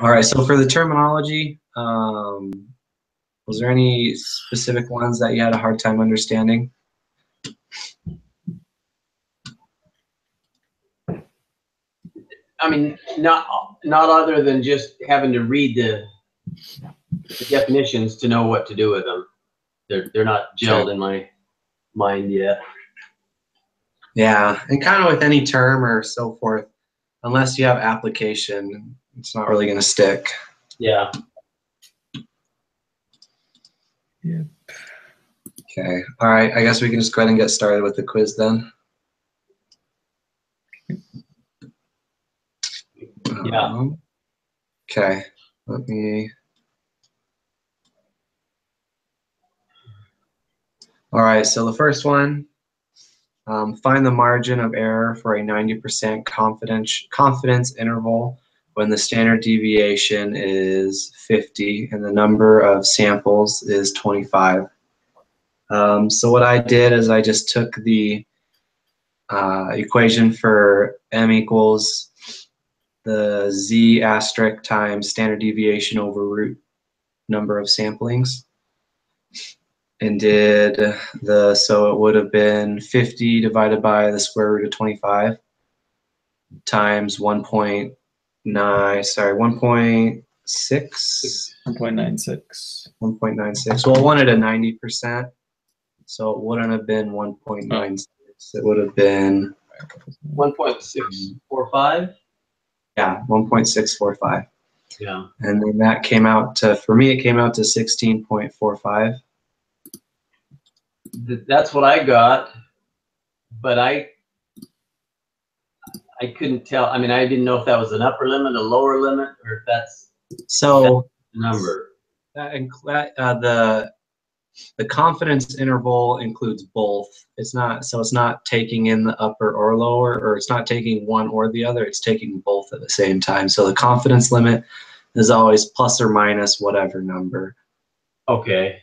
All right, so for the terminology, was there any specific ones that you had a hard time understanding? I mean, not other than just having to read the definitions to know what to do with them. They're not gelled in my mind yet. Yeah, and kind of with any term or so forth, unless you have application, it's not really going to stick. Yeah. Yeah. Okay. All right. I guess we can just go ahead and get started with the quiz then. Yeah. Okay. Let me. All right. So the first one, find the margin of error for a 90% confidence interval when the standard deviation is 50 and the number of samples is 25. So what I did is I just took the equation for m equals the z asterisk times standard deviation over root number of samplings, and did so it would have been 50 divided by the square root of 25 times 1.96. 1.96. Well, I wanted a 90%, so it wouldn't have been 1.96. It would have been 1.645. Yeah, 1.645. Yeah. And then that came out to, for me, it came out to 16.45. That's what I got, but I couldn't tell. I mean, I didn't know if that was an upper limit, a lower limit, or if that's So the number. The confidence interval includes both. It's not taking in the upper or lower, or it's not taking one or the other. It's taking both at the same time. So the confidence limit is always plus or minus whatever number. Okay.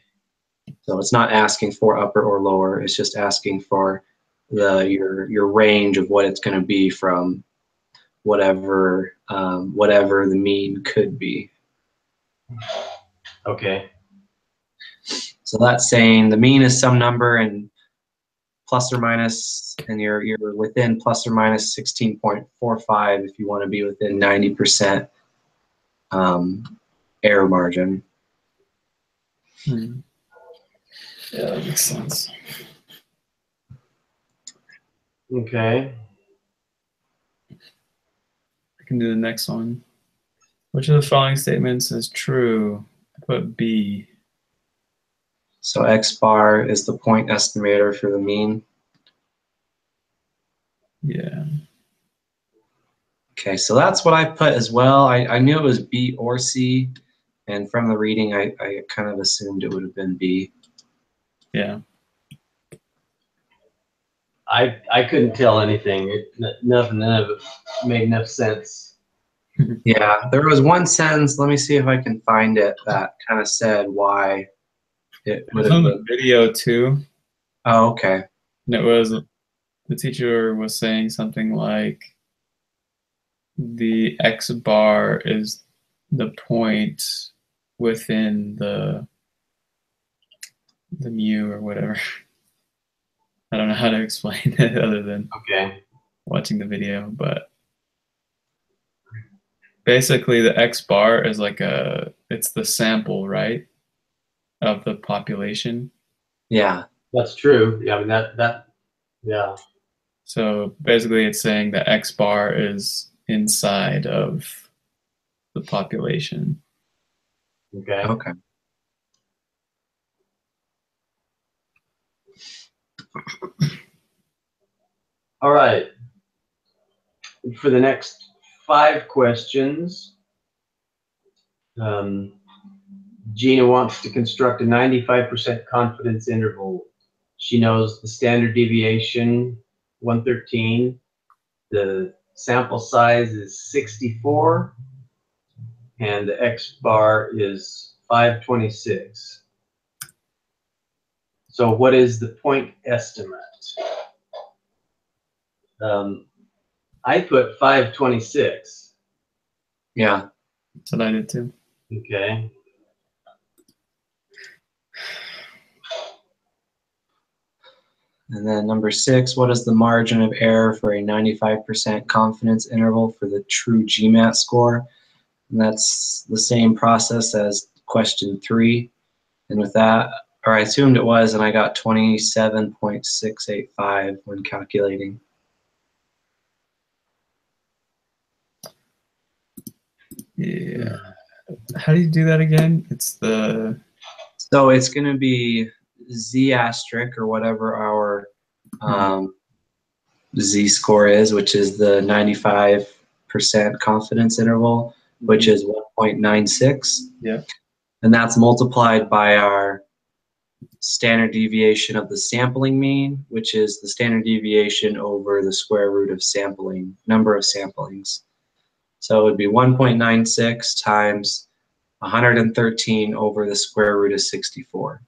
So it's not asking for upper or lower. It's just asking for your range of what it's going to be from whatever the mean could be. Okay. So that's saying the mean is some number and plus or minus, and you're within plus or minus 16.45 if you want to be within 90% error margin. Yeah, that makes sense. Okay. I can do the next one. Which of the following statements is true? I put B. So X bar is the point estimator for the mean. Yeah. Okay, so that's what I put as well. I knew it was B or C, and from the reading, I kind of assumed it would have been B. Yeah. I couldn't tell anything. None of it made enough sense. Yeah, there was one sentence, let me see if I can find it, that kind of said why it would It's have on the been. video too. Oh, okay. And it was, the teacher was saying something like the X bar is the point within the mu or whatever. I don't know how to explain it other than watching the video, but basically the X bar is like it's the sample, right, of the population. Yeah. That's true. Yeah, I mean yeah. So basically it's saying the X bar is inside of the population. Okay. Okay. All right. For the next 5 questions, Gina wants to construct a 95% confidence interval. She knows the standard deviation, 113. The sample size is 64. And the X bar is 526. So what is the point estimate? I put 526. Yeah. That's what I did too. Okay. And then number 6, what is the margin of error for a 95% confidence interval for the true GMAT score? And that's the same process as question 3. And with that, or I assumed it was, and I got 27.685 when calculating. Yeah. How do you do that again? It's the... So it's going to be Z asterisk or whatever our Z score is, which is the 95% confidence interval, which is 1.96. Yeah. And that's multiplied by our standard deviation of the sampling mean, which is the standard deviation over the square root of sampling, number of samplings. So it would be 1.96 times 113 over the square root of 64.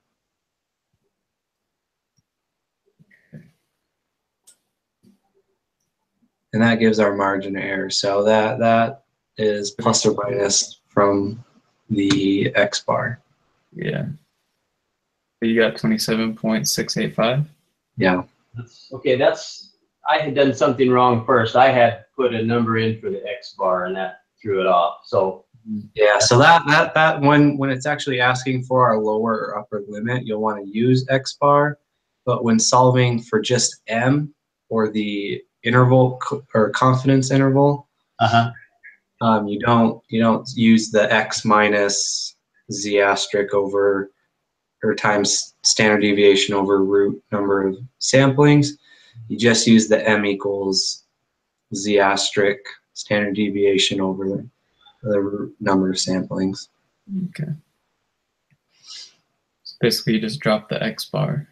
And that gives our margin of error. So that is plus or minus from the X bar. Yeah. You got 27.685? Yeah. Okay, I had done something wrong first. I had put a number in for the X bar and that threw it off. So yeah, so that when it's actually asking for our lower or upper limit, you'll want to use X bar. But when solving for just M or the interval or confidence interval, you don't use the X minus Z asterisk over or times standard deviation over root number of samplings. You just use the M equals Z asterisk standard deviation over the root number of samplings. Okay. So basically, you just drop the X bar.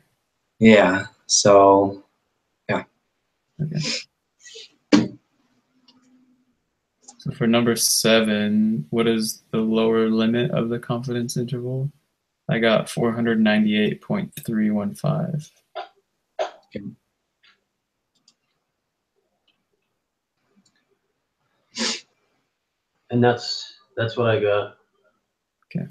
Yeah. So, yeah. Okay. So for number 7, what is the lower limit of the confidence interval? I got 498.315. Okay. and that's what I got. Okay.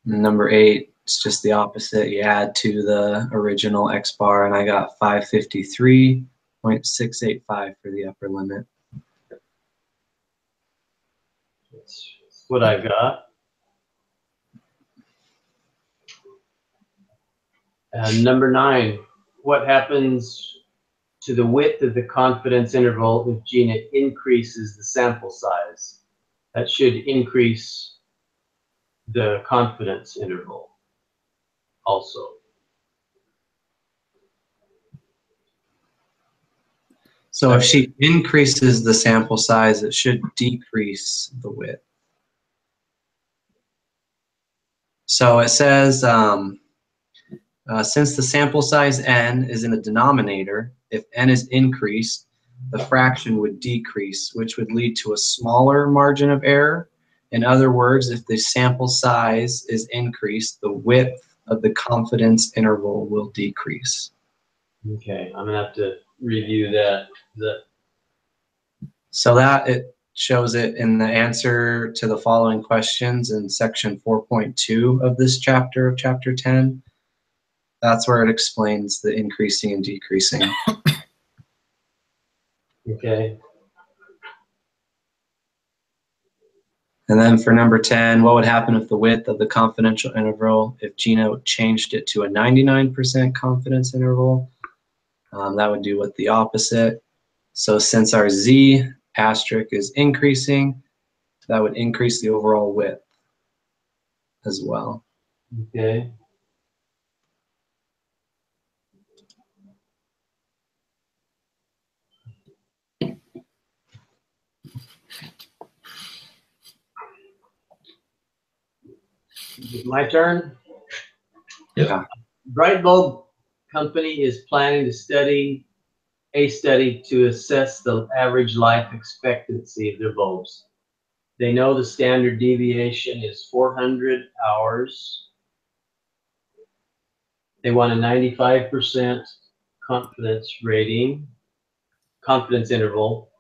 Number 8, it's just the opposite. You add to the original X bar, and I got 553.685 for the upper limit. That's what I got. And number 9, what happens to the width of the confidence interval if GINA increases the sample size? That should increase the confidence interval also. So if she increases the sample size, it should decrease the width. So it says, since the sample size n is in the denominator, if n is increased, the fraction would decrease, which would lead to a smaller margin of error. In other words, if the sample size is increased, the width of the confidence interval will decrease. Okay, I'm gonna have to review that. So that it shows it in the answer to the following questions in section 4.2 of this chapter of chapter 10. That's where it explains the increasing and decreasing. Okay. And then for number 10, what would happen if the width of the confidential interval, if GINA changed it to a 99% confidence interval? That would do what the opposite. So since our Z asterisk is increasing, that would increase the overall width as well. Okay. My turn? Yeah. Bright Bulb Company is planning to study to assess the average life expectancy of their bulbs. They know the standard deviation is 400 hours. They want a 95% confidence confidence interval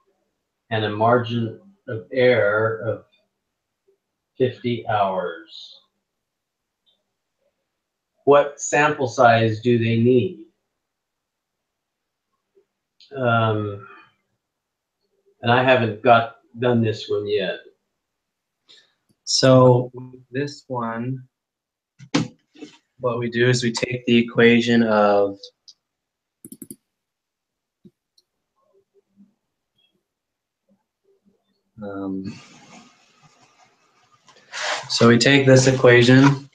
and a margin of error of 50 hours. What sample size do they need? And I haven't done this one yet. So this one, what we do is we take the equation of so we take this equation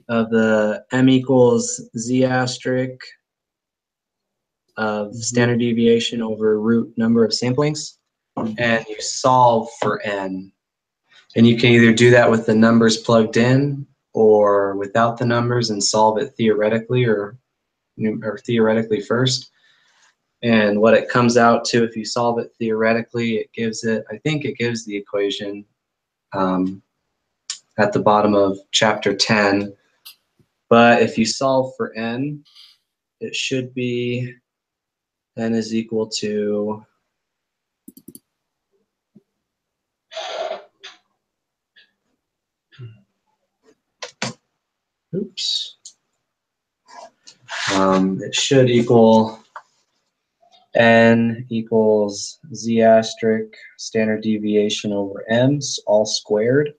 of the m equals z asterisk of standard deviation over root number of samplings, and you solve for n. And you can either do that with the numbers plugged in or without the numbers and solve it theoretically or theoretically first. And what it comes out to, if you solve it theoretically, it gives it, I think it gives the equation at the bottom of chapter 10. But if you solve for n, it should be n is equal to oops. It should equal n equals z asterisk standard deviation over m all squared.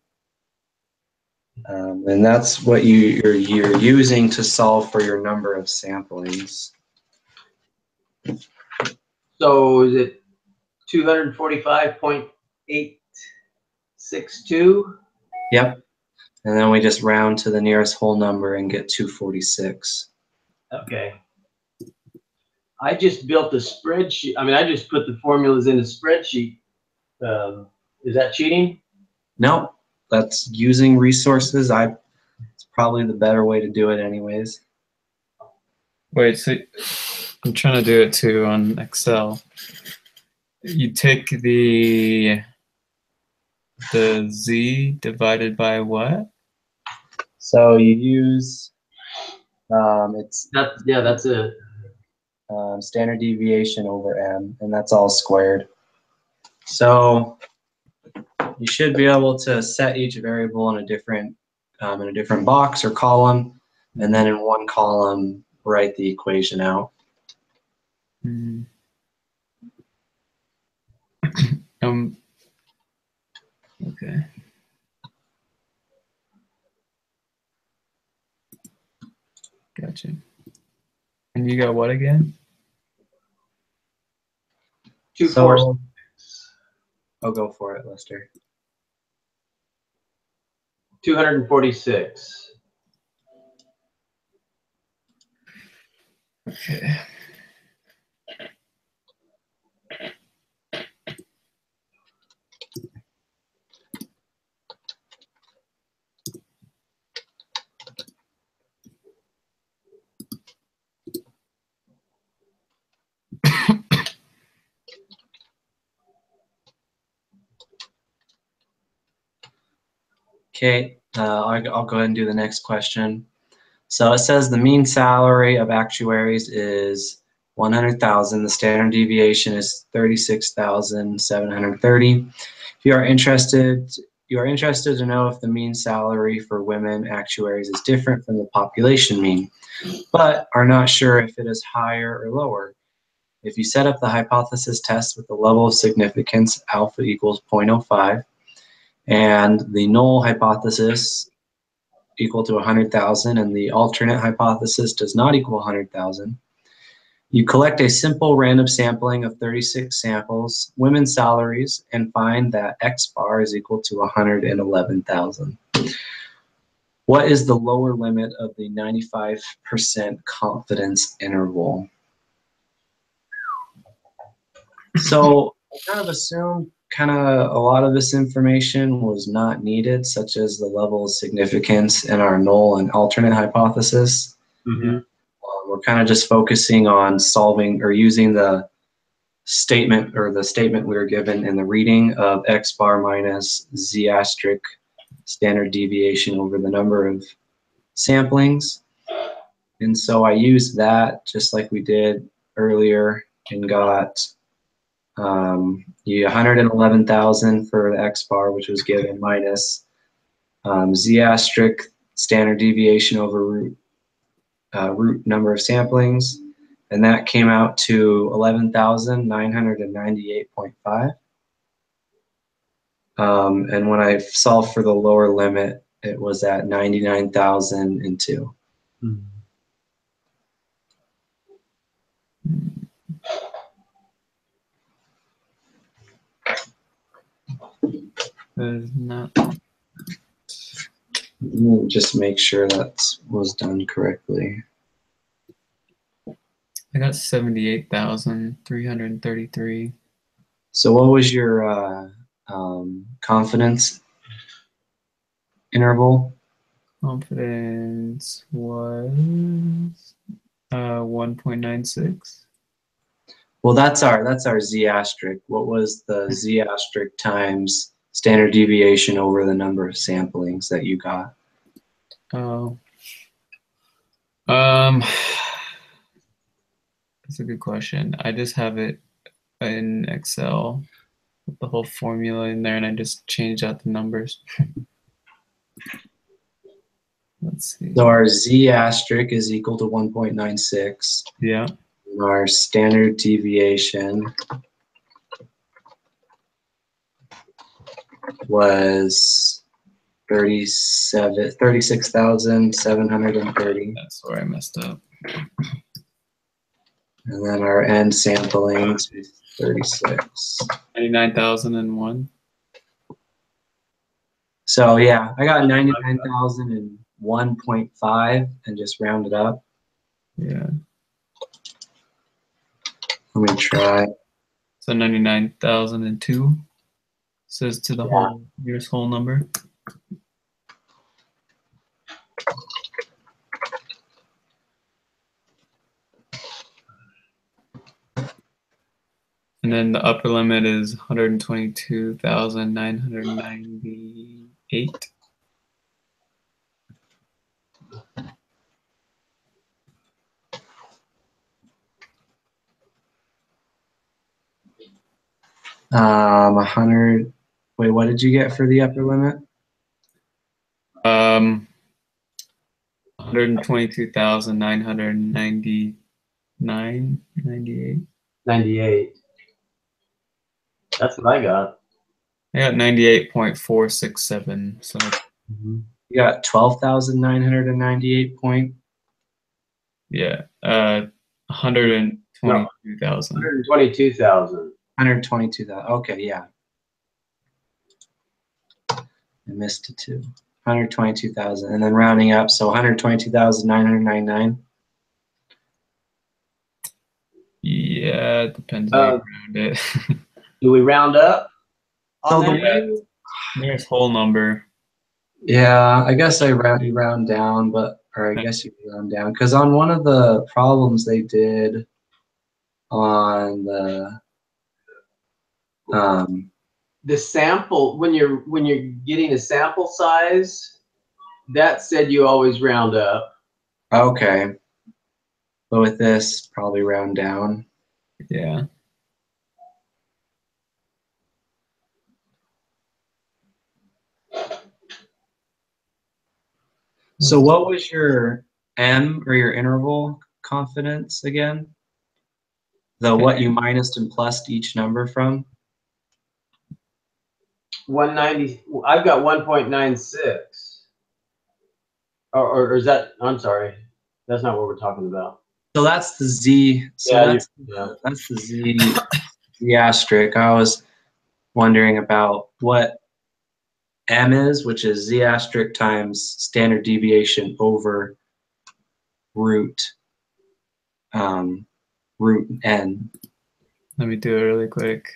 And that's what you're using to solve for your number of samplings. So is it 245.862? Yep. And then we just round to the nearest whole number and get 246. Okay. I just built a spreadsheet. I mean, I just put the formulas in a spreadsheet. Is that cheating? No, that's using resources. It's probably the better way to do it anyways. Wait, so I'm trying to do it too on Excel. You take the z divided by what? So you use that's it. Standard deviation over m, and that's all squared. So you should be able to set each variable in a different box or column, and then in one column write the equation out. Okay. Gotcha. And you got what again? 246. I'll go for it, Lester. 246. Okay. Okay, I'll go ahead and do the next question. So it says the mean salary of actuaries is 100,000. The standard deviation is 36,730. If you are interested to know if the mean salary for women actuaries is different from the population mean, but are not sure if it is higher or lower. If you set up the hypothesis test with the level of significance alpha equals 0.05, and the null hypothesis equal to 100,000 and the alternate hypothesis does not equal 100,000, you collect a simple random sampling of 36 samples, women's salaries, and find that X bar is equal to 111,000. What is the lower limit of the 95% confidence interval? So I kind of assumed a lot of this information was not needed, such as the level of significance in our null and alternate hypothesis. Mm-hmm. We're kind of just focusing on solving or using the statement we were given in the reading of X bar minus Z asterisk standard deviation over the number of samplings. And so I used that just like we did earlier and got You 111,000 for the X bar, which was given, minus Z asterisk standard deviation over root number of samplings, and that came out to 11,998.5. And when I solved for the lower limit, it was at 99,002. There's not. Let me just make sure that was done correctly. I got 78,333. So what was your confidence interval? Confidence was 1.96. Well, that's our Z asterisk. What was the Z asterisk times standard deviation over the number of samplings that you got? Oh. That's a good question. I just have it in Excel with the whole formula in there, and I just changed out the numbers. Let's see. So our Z asterisk is equal to 1.96. Yeah. And our standard deviation was 36,730. That's where I messed up. And then our end samplings is 36. 99,001. So yeah, I got 99,001.5 and just rounded up. Yeah. Let me try. So 99,002 says to the whole nearest whole number. And then the upper limit is 122,998. Um, 100. Wait, what did you get for the upper limit? 122,998. 98. That's what I got. I got 98.467. So You got 12,998 point. yeah, 122,000. 122,000. 122,000. Okay, yeah. I missed a 2. 122,000, and then rounding up, so 122,999. Yeah, it depends how you round it. Do we round up? So on the that? way, Nearest whole number. yeah, I guess you round down, or I guess you round down, because on one of the problems they did on the The sample, when you're getting a sample size, that said you always round up. okay, but with this probably round down. Yeah. So what was your M or your interval confidence again? What you minused and plussed each number from? 190. I've got 1.96. Or is that? I'm sorry, that's not what we're talking about. So that's the Z. So Yeah, that's the Z asterisk. I was wondering about what M is, which is Z asterisk times standard deviation over root N. Let me do it really quick.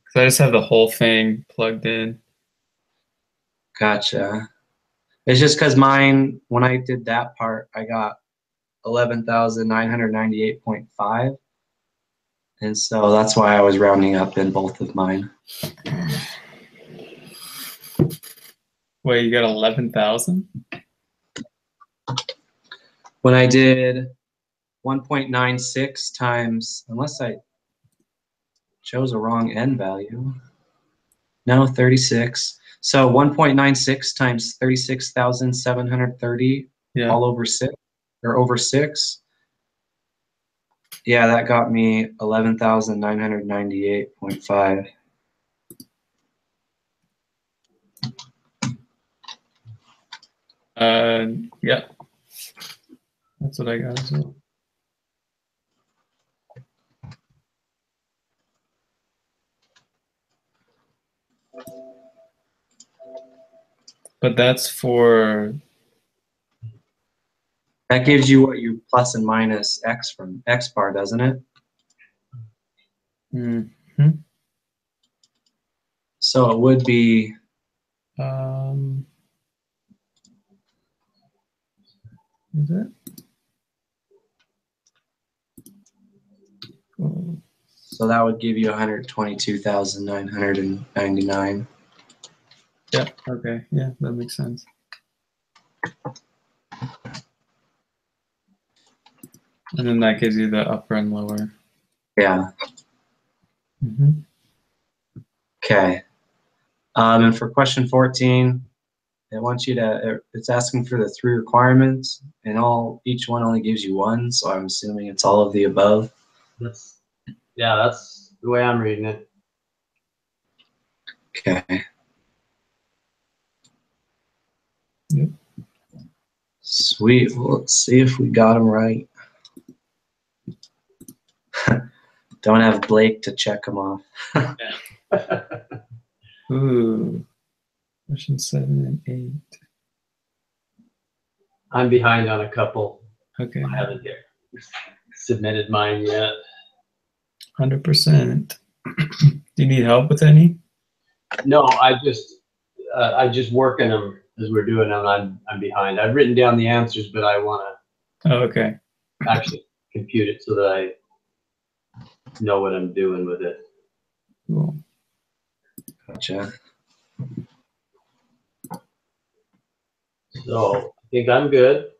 Because I just have the whole thing plugged in. Gotcha. It's just because mine, when I did that part, I got 11,998.5. And so that's why I was rounding up in both of mine. Wait, you got 11,000? When I did 1.96 times, unless I chose a wrong n value. No, 36. So 1.96 times 36,730 Yeah. all over 6, or over 6. Yeah, that got me 11,998.5. Yeah. That's what I got as well. But that's for, That gives you what you plus and minus x from x bar, doesn't it? So it would be is it? Oh, so that would give you 122,999. yeah, okay. Yeah, that makes sense. And then that gives you the upper and lower. Yeah. Mm-hmm. Okay. And for question 14, it wants you to, it's asking for the 3 requirements, and each one only gives you 1, so I'm assuming it's all of the above. That's the way I'm reading it. Okay. Yep. Sweet. Well, let's see if we got them right. Don't have Blake to check them off. Ooh. Question 7 and 8. I'm behind on a couple. Okay. I haven't submitted mine yet. 100%. Do you need help with any? No, I just working them as we're doing them. I'm behind. I've written down the answers, but I want Oh, okay. to actually compute it so that I know what I'm doing with it. Cool. Gotcha. So I think I'm good.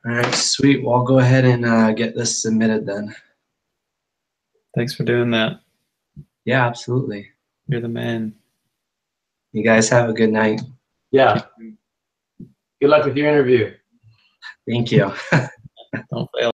All right, sweet. Well, I'll go ahead and get this submitted then. Thanks for doing that. Yeah, absolutely. You're the man. You guys have a good night. Yeah. Good luck with your interview. Thank you. Don't fail.